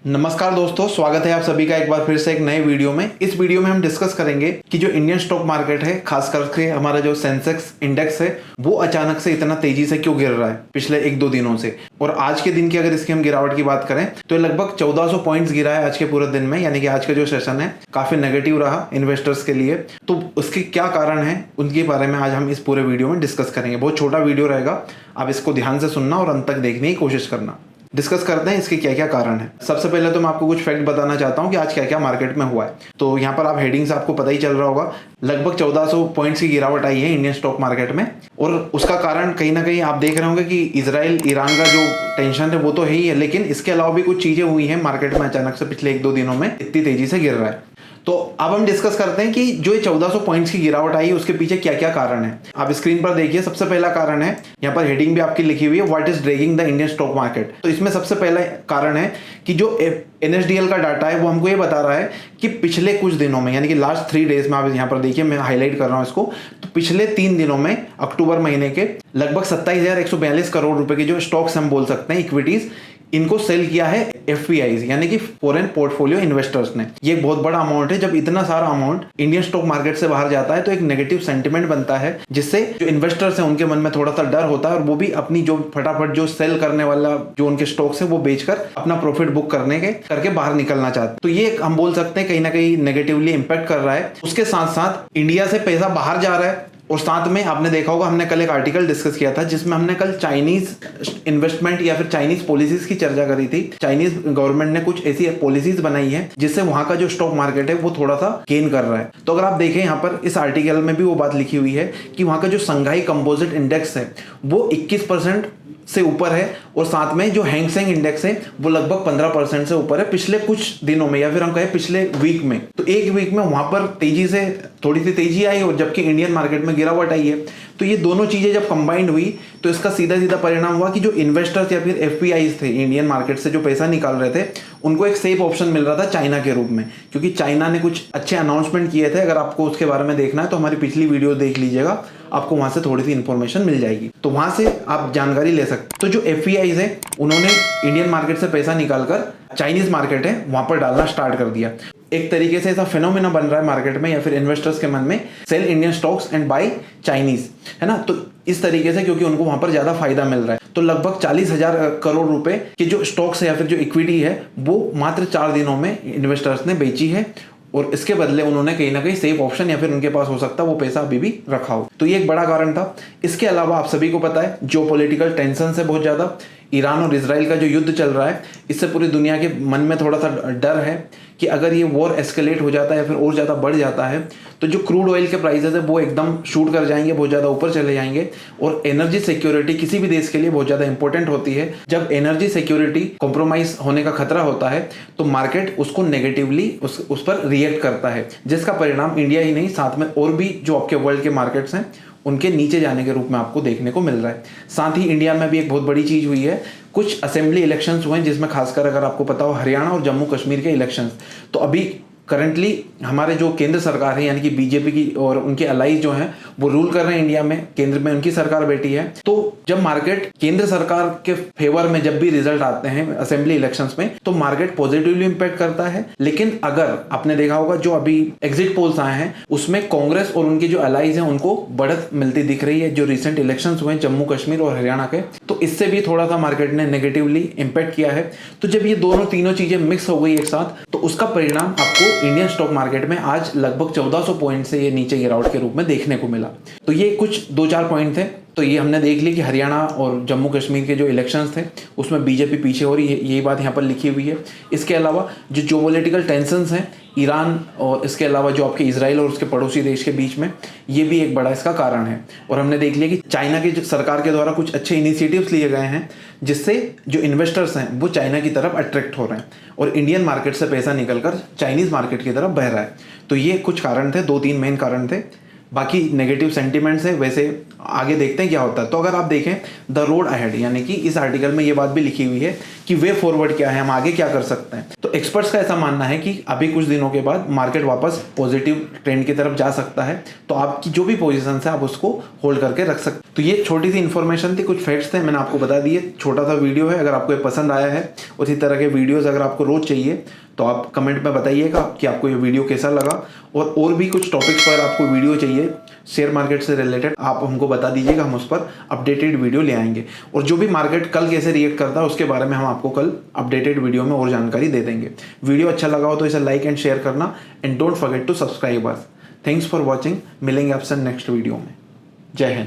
नमस्कार दोस्तों, स्वागत है आप सभी का एक बार फिर से एक नए वीडियो में। इस वीडियो में हम डिस्कस करेंगे कि जो इंडियन स्टॉक मार्केट है, खास करके हमारा जो सेंसेक्स इंडेक्स है, वो अचानक से इतना तेजी से क्यों गिर रहा है पिछले एक दो दिनों से। और आज के दिन की अगर इसकी हम गिरावट की बात करें तो लगभग 1400 पॉइंट्स गिरा है आज के पूरे दिन में, यानी कि आज का जो सेशन है काफी नेगेटिव रहा इन्वेस्टर्स के लिए। तो उसके क्या कारण है उनके बारे में आज हम इस पूरे वीडियो में डिस्कस करेंगे। बहुत छोटा वीडियो रहेगा, आप इसको ध्यान से सुनना और अंत तक देखने की कोशिश करना। डिस्कस करते हैं इसके क्या क्या कारण है। सबसे पहले तो मैं आपको कुछ फैक्ट बताना चाहता हूं कि आज क्या क्या मार्केट में हुआ है। तो यहाँ पर आप हेडिंग से आपको पता ही चल रहा होगा, लगभग 1400 पॉइंट्स की गिरावट आई है इंडियन स्टॉक मार्केट में। और उसका कारण कहीं ना कहीं आप देख रहे होंगे कि इजराइल ईरान का जो टेंशन है वो तो है ही है, लेकिन इसके अलावा भी कुछ चीजें हुई हैं मार्केट में अचानक से पिछले एक दो दिनों में इतनी तेजी से गिर रहा है। तो अब हम डिस्कस करते हैं कि जो 1400 पॉइंट्स की गिरावट आई है उसके पीछे क्या क्या कारण है। आप स्क्रीन पर देखिए, सबसे पहला कारण है, यहाँ पर हेडिंग भी आपकी लिखी हुई है, what is dragging the Indian stock market. तो इसमें सबसे पहला कारण है कि जो NSDL का डाटा है वो हमको ये बता रहा है कि पिछले कुछ दिनों में, यानी कि लास्ट 3 डेज में, आप यहाँ पर देखिए मैं हाईलाइट कर रहा हूँ इसको, तो पिछले 3 दिनों में अक्टूबर महीने के लगभग 27,142 करोड़ रुपए के जो स्टॉक्स हम बोल सकते हैं इक्विटीज, इनको सेल किया है FPIs यानी कि फॉरेन पोर्टफोलियो इन्वेस्टर्स ने। ये एक बहुत बड़ा अमाउंट है। जब इतना सारा अमाउंट इंडियन स्टॉक मार्केट से बाहर जाता है तो एक नेगेटिव सेंटिमेंट बनता है, जिससे जो इन्वेस्टर्स हैं उनके मन में थोड़ा सा डर होता है और वो भी अपनी जो फटाफट जो सेल करने वाला जो उनके स्टॉक्स है वो बेचकर अपना प्रॉफिट बुक करके बाहर निकलना चाहते हैं। तो ये हम बोल सकते हैं कहीं ना कहीं नेगेटिवली इंपैक्ट कर रहा है। उसके साथ साथ इंडिया से पैसा बाहर जा रहा है। और साथ में आपने देखा होगा, हमने कल एक आर्टिकल डिस्कस किया था जिसमें हमने कल चाइनीज इन्वेस्टमेंट या फिर चाइनीज पॉलिसीज की चर्चा करी थी। चाइनीज गवर्नमेंट ने कुछ ऐसी पॉलिसीज बनाई है जिससे वहां का जो स्टॉक मार्केट है वो थोड़ा सा गेन कर रहा है। तो अगर आप देखें यहाँ पर इस आर्टिकल में भी वो बात लिखी हुई है कि वहां का जो संघाई कंपोजिट इंडेक्स है वो 21% से ऊपर है, और साथ में जो हैंगसेंग इंडेक्स है वो लगभग 15% से ऊपर है पिछले कुछ दिनों में, या फिर हम कहें पिछले वीक में। तो एक वीक में वहां पर तेजी से थोड़ी सी तेजी आई और जबकि इंडियन मार्केट में गिरावट आई है। तो ये दोनों चीजें जब कंबाइंड हुई तो इसका सीधा सीधा परिणाम हुआ कि जो इन्वेस्टर्स या फिर FPIs थे इंडियन मार्केट से जो पैसा निकाल रहे थे, उनको एक सेफ ऑप्शन मिल रहा था चाइना के रूप में, क्योंकि चाइना ने कुछ अच्छे अनाउंसमेंट किए थे। अगर आपको उसके बारे में देखना है तो हमारी पिछली वीडियो देख लीजिएगा, आपको वहां से थोड़ी सी इंफॉर्मेशन मिल जाएगी, तो वहां से आप जानकारी ले सकते। तो जो FPIs है उन्होंने इंडियन मार्केट से पैसा निकालकर चाइनीज मार्केट है वहां पर डालना स्टार्ट कर दिया। एक तरीके से ऐसा फिनोमिना बन रहा है मार्केट में या फिर इन्वेस्टर्स के मन में, sell Indian stocks and buy Chinese, है ना। तो इस तरीके से, क्योंकि उनको वहां पर ज्यादा फायदा मिल रहा है, तो लगभग 40,000 करोड़ रुपए के जो स्टॉक्स है या फिर जो इक्विटी है वो मात्र 4 दिनों में इन्वेस्टर्स ने बेची है। और इसके बदले उन्होंने कहीं ना कहीं सेफ ऑप्शन या फिर उनके पास हो सकता है वो पैसा अभी भी रखा हो। तो ये एक बड़ा कारण था। इसके अलावा आप सभी को पता है जियोपॉलिटिकल टेंशन है बहुत ज्यादा। ईरान और इजराइल का जो युद्ध चल रहा है, इससे पूरी दुनिया के मन में थोड़ा सा डर है कि अगर ये वॉर एस्केलेट हो जाता है या फिर और ज़्यादा बढ़ जाता है तो जो क्रूड ऑयल के प्राइसेस है वो एकदम शूट कर जाएंगे, बहुत ज़्यादा ऊपर चले जाएंगे। और एनर्जी सिक्योरिटी किसी भी देश के लिए बहुत ज़्यादा इंपॉर्टेंट होती है। जब एनर्जी सिक्योरिटी कॉम्प्रोमाइज होने का खतरा होता है तो मार्केट उसको नेगेटिवली उस पर रिएक्ट करता है, जिसका परिणाम इंडिया ही नहीं, साथ में और भी जो आपके वर्ल्ड के मार्केट्स हैं उनके नीचे जाने के रूप में आपको देखने को मिल रहा है। साथ ही इंडिया में भी एक बहुत बड़ी चीज हुई है, कुछ असेंबली इलेक्शंस हुए हैं जिसमें खासकर अगर आपको पता हो हरियाणा और जम्मू कश्मीर के इलेक्शंस। तो अभी करंटली हमारे जो केंद्र सरकार है यानी कि बीजेपी की और उनके अलाइज जो हैं वो रूल कर रहे हैं इंडिया में, केंद्र में उनकी सरकार बैठी है। तो जब मार्केट केंद्र सरकार के फेवर में जब भी रिजल्ट आते हैं असेंबली इलेक्शंस में तो मार्केट पॉजिटिवली इंपैक्ट करता है। लेकिन अगर आपने देखा होगा जो अभी एग्जिट पोल्स आए हैं उसमें कांग्रेस और उनके जो अलाइज हैं उनको बढ़त मिलती दिख रही है, जो रिसेंट इलेक्शंस हुए जम्मू कश्मीर और हरियाणा के। तो इससे भी थोड़ा सा मार्केट ने नेगेटिवली इंपैक्ट किया है। तो जब ये तीनों चीजें मिक्स हो गई एक साथ तो उसका परिणाम आपको इंडियन स्टॉक मार्केट में आज लगभग 1400 पॉइंट से ये नीचे गिरावट के रूप में देखने को मिला। तो ये कुछ 2-4 पॉइंट थे। तो ये हमने देख ली कि हरियाणा और जम्मू कश्मीर के जो इलेक्शंस थे उसमें बीजेपी पीछे हो रही है, यही बात यहाँ पर लिखी हुई है। इसके अलावा जो जियोपॉलिटिकल टेंशंस हैं ईरान और इसके अलावा जो आपके इजराइल और उसके पड़ोसी देश के बीच में, ये भी एक बड़ा इसका कारण है। और हमने देख लिया कि चाइना की सरकार के द्वारा कुछ अच्छे इनिशिएटिव्स लिए गए हैं जिससे जो इन्वेस्टर्स हैं वो चाइना की तरफ अट्रैक्ट हो रहे हैं और इंडियन मार्केट से पैसा निकलकर चाइनीज मार्केट की तरफ बह रहा है। तो ये कुछ कारण थे, 2-3 मेन कारण थे। बाकी नेगेटिव सेंटिमेंट्स है, वैसे आगे देखते हैं क्या होता है। तो अगर आप देखें द रोड अहेड, यानी कि इस आर्टिकल में ये बात भी लिखी हुई है कि वे फॉरवर्ड क्या है, हम आगे क्या कर सकते हैं। तो एक्सपर्ट्स का ऐसा मानना है कि अभी कुछ दिनों के बाद मार्केट वापस पॉजिटिव ट्रेंड की तरफ जा सकता है, तो आपकी जो भी पोजीशन है आप उसको होल्ड करके रख सकते। तो ये छोटी सी इन्फॉर्मेशन थी, कुछ फैक्ट्स थे, मैंने आपको बता दिए। छोटा सा वीडियो है, अगर आपको ये पसंद आया है, उसी तरह के वीडियोस अगर आपको रोज चाहिए तो आप कमेंट में बताइएगा कि आपको ये वीडियो कैसा लगा। और भी कुछ टॉपिक्स पर आपको वीडियो चाहिए शेयर मार्केट से रिलेटेड, आप हमको बता दीजिएगा, हम उस पर अपडेटेड वीडियो ले आएंगे। और जो भी मार्केट कल कैसे रिएक्ट करता है उसके बारे में हम आपको कल अपडेटेड वीडियो में और जानकारी दे देंगे। वीडियो अच्छा लगा हो तो इसे लाइक एंड शेयर करना, and don't forget to subscribe us. Thanks for watching. मिलेंगे आपसे नेक्स्ट वीडियो में। जय हिंद।